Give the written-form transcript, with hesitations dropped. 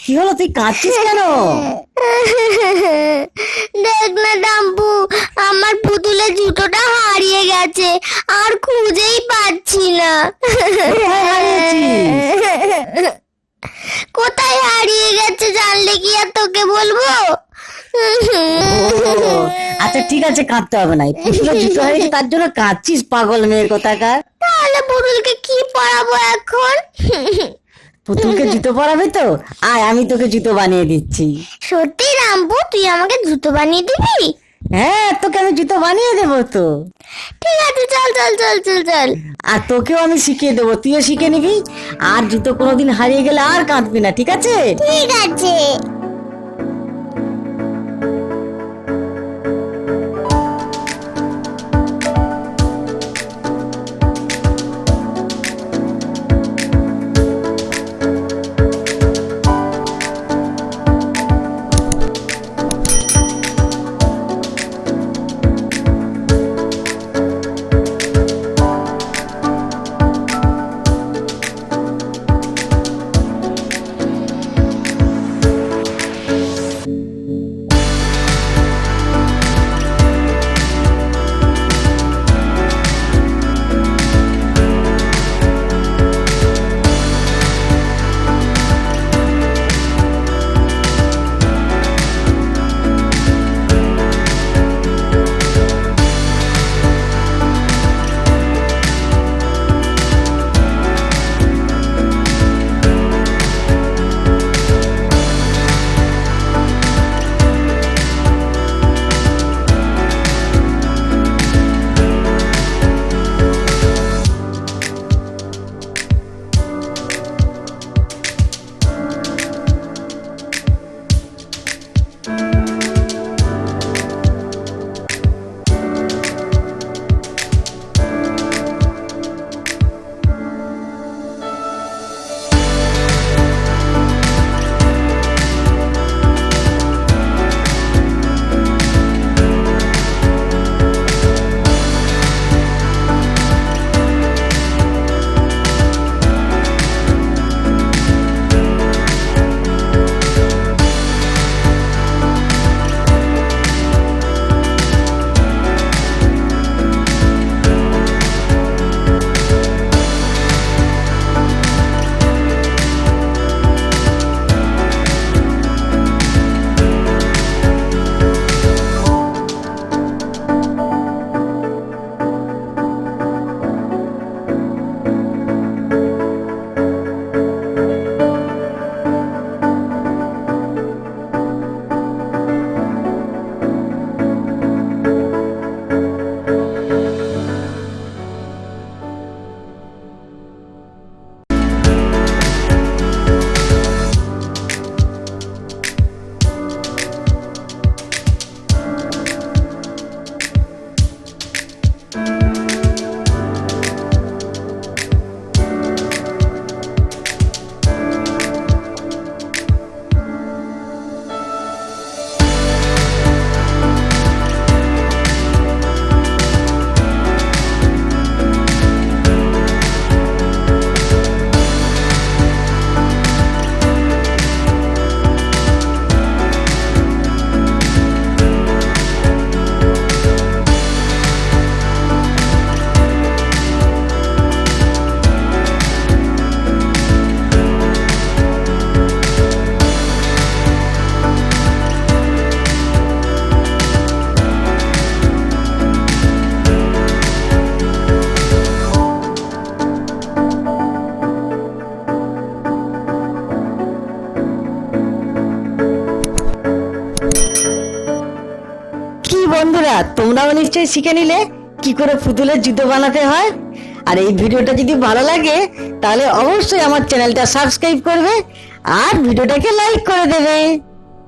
কি হলো, তুই কাঁদছিস কেন? দেখ না ডাম্পু, আমার পুতুলের জুতোটা হারিয়ে গেছে, আর খুঁজেই পাচ্ছি না। কোথায় হারিয়ে গেছে জানলে কি আর তোকে বলবো? আচ্ছা ঠিক আছে, কাঁদতে হবে না। পুতুলের জুতো হারিয়েছে তার জন্য কাঁদছিস, পাগল মেয়ের কোথাকার। তাহলে পুতুলকে কি পরাবো এখন? পুতুলকে জুতো পরাবে তো? আয়, আমি তোকে জুতো বানিয়ে দিচ্ছি। সত্যি রাম্পু, তুই আমাকে জুতো বানিয়ে দিবি? হ্যাঁ, তোকে আমি জুতো বানিয়ে দেবো তো। ঠিক আছে, চল চল চল চল চল। আর তোকেও আমি শিখিয়ে দেবো, তুইও শিখে নিবি। আর জুতো কোনোদিন হারিয়ে গেলে আর কাঁদবি না, ঠিক আছে? ঠিক আছে। বন্ধুরা, তোমরাও নিশ্চয়ই শিখে নিলে কি করে পুতুলের জুতো বানাতে হয়। আর এই ভিডিওটা যদি ভালো লাগে তাহলে অবশ্যই আমার চ্যানেলটা সাবস্ক্রাইব করবে আর ভিডিওটাকে লাইক করে দেবে।